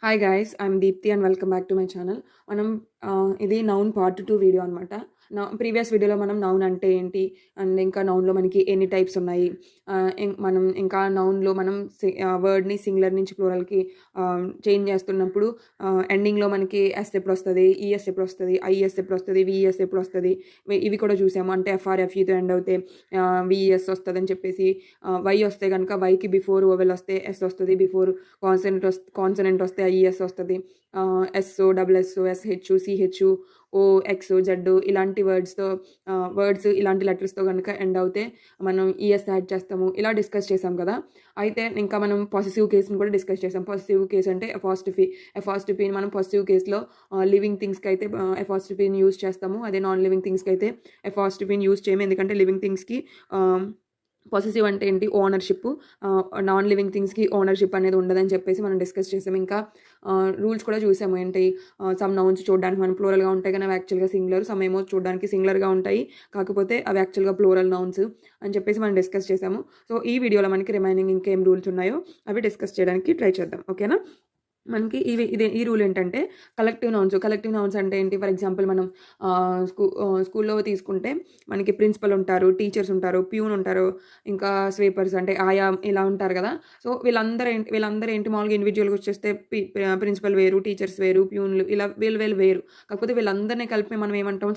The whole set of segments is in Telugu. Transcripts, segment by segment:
Hi guys, I'm Deepti and welcome back to my channel. మనం ఇది నౌన్ పార్ట్ 2 వీడియో అనమాట. ప్రీవియస్ వీడియోలో మనం నౌన్ అంటే ఏంటి అండ్ ఇంకా నౌన్లో మనకి ఎన్ని టైప్స్ ఉన్నాయి, మనం ఇంకా నౌన్లో మనం వర్డ్ని సింగులర్ నుంచి ప్లూరల్కి చేంజ్ చేస్తున్నప్పుడు ఎండింగ్లో మనకి ఎస్ ఎప్పుడు వస్తుంది, ఈఎస్ ఎప్పుడు వస్తుంది, ఐఎస్ ఎప్పుడు వస్తుంది, విఈఎస్ ఎప్పుడు వస్తుంది, ఇవి కూడా చూసాము. అంటే ఎఫ్ఆర్ఎఫ్ఈతో ఎండ్ అవుతే విఈఎస్ వస్తుంది అని చెప్పేసి, వై వస్తే కనుక వైకి బిఫోర్ ఓవెల్ వస్తే ఎస్ వస్తుంది, బిఫోర్ కాన్సనెంట్ వస్తే ఐఎస్ వస్తుంది, S O W S O SH CH O X Z ఇలాంటి వర్డ్స్ ఇలాంటి లెటర్స్తో కనుక ఎండ్ అవుతే మనం ఈఎస్ యాడ్ చేస్తాము. ఇలా డిస్కస్ చేసాం కదా. అయితే ఇంకా మనం పాజిటివ్ కేసుని కూడా డిస్కస్ చేసాం. పాజిటివ్ కేస్ అంటే ఎఫాస్టిఫీని మనం పాజిటివ్ కేసులో లివింగ్ థింగ్స్కి అయితే ఎఫాస్టిఫీని యూజ్ చేస్తాము. అదే నాన్ లివింగ్ థింగ్స్కి అయితే ఎఫాస్టిఫీని యూజ్ చేయము. ఎందుకంటే లివింగ్ థింగ్స్కి పొసెసివ్ అంటే ఏంటి, ఓనర్షిప్, నాన్ లివింగ్ థింగ్స్కి ఓనర్షిప్ అనేది ఉండదని చెప్పేసి మనం డిస్కస్ చేసాము. ఇంకా రూల్స్ కూడా చూసాము. ఏంటి, సమ్ నౌన్స్ చూడడానికి మనం ప్లూరల్గా ఉంటాయి కానీ అవి యాక్చువల్గా సింగులర్, సమ్ ఏమో చూడడానికి సింగులర్గా ఉంటాయి కాకపోతే అవి యాక్చువల్గా ప్లూరల్ నౌన్స్ అని చెప్పేసి మనం డిస్కస్ చేసాము. సో ఈ వీడియోలో మనకి రిమైనింగ్ ఇంకేం రూల్స్ ఉన్నాయో అవి డిస్కస్ చేయడానికి ట్రై చేద్దాం. ఓకేనా. మనకి ఈ రూల్ ఏంటంటే కలెక్టివ్ నౌన్స్ అంటే ఏంటి, ఫర్ ఎగ్జాంపుల్ మనం స్కూల్లో తీసుకుంటే మనకి ప్రిన్సిపల్ ఉంటారు, టీచర్స్ ఉంటారు, ప్యూన్ ఉంటారు, ఇంకా స్వీపర్స్ అంటే ఆయా ఇలా ఉంటారు కదా. సో వీళ్ళందరూ ఏంటి మామూలుగా ఇండివిజువల్గా వచ్చేస్తే ప్రిన్సిపల్ వేరు, టీచర్స్ వేరు, ప్యూన్లు ఇలా వీళ్ళు వేరు. కాకపోతే వీళ్ళందరినీ కలిపి మనం ఏమంటాం,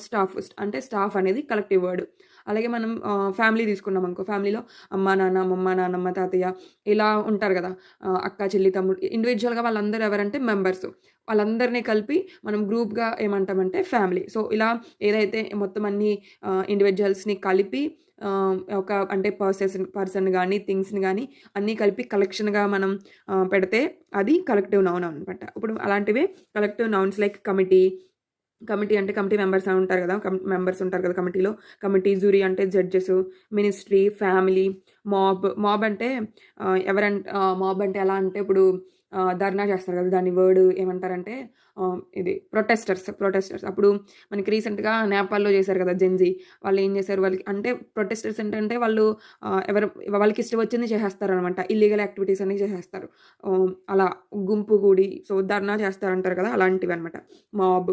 స్టాఫ్ అనేది కలెక్టివ్ వర్డ్. అలాగే మనం ఫ్యామిలీ తీసుకున్నాం అనుకో, ఫ్యామిలీలో అమ్మ నాన్నమ్మ తాతయ్య ఇలా ఉంటారు కదా, అక్క చెల్లి తమ్ముడు, ఇండివిజువల్గా వాళ్ళందరూ ఎవరంటే మెంబర్స్. వాళ్ళందరినీ కలిపి మనం గ్రూప్గా ఏమంటామంటే ఫ్యామిలీ. సో ఇలా ఏదైతే మొత్తం అన్ని ఇండివిజువల్స్ని కలిపి ఒక అంటే పర్సన్ కానీ థింగ్స్ని కానీ అన్నీ కలిపి కలెక్షన్గా మనం పెడితే అది కలెక్టివ్ నౌన్ అనమాట. ఇప్పుడు అలాంటివే కలెక్టివ్ నౌన్స్ లైక్ కమిటీ అంటే కమిటీ మెంబర్స్ ఉంటారు కదా, కమిటీలో. జ్యూరీ అంటే జడ్జెస్, మినిస్ట్రీ, ఫ్యామిలీ, మాబ్ అంటే మాబ్ అంటే ఎలా అంటే ఇప్పుడు ధర్నా చేస్తారు కదా, దాని వర్డ్ ఏమంటారంటే ఇది ప్రొటెస్టర్స్. అప్పుడు మనకి రీసెంట్గా నేపాల్లో చేశారు కదా జెన్జీ. వాళ్ళు ఏం చేశారు, వాళ్ళకి అంటే ప్రొటెస్టర్స్ ఏంటంటే వాళ్ళు వాళ్ళకి ఇష్టం వచ్చింది చేసేస్తారు అనమాట, ఇల్లీగల్ యాక్టివిటీస్ అన్ని చేసేస్తారు. అలా గుంపు కూడి సో ధర్నా చేస్తారంటారు కదా, అలాంటివి అనమాట మాబ్.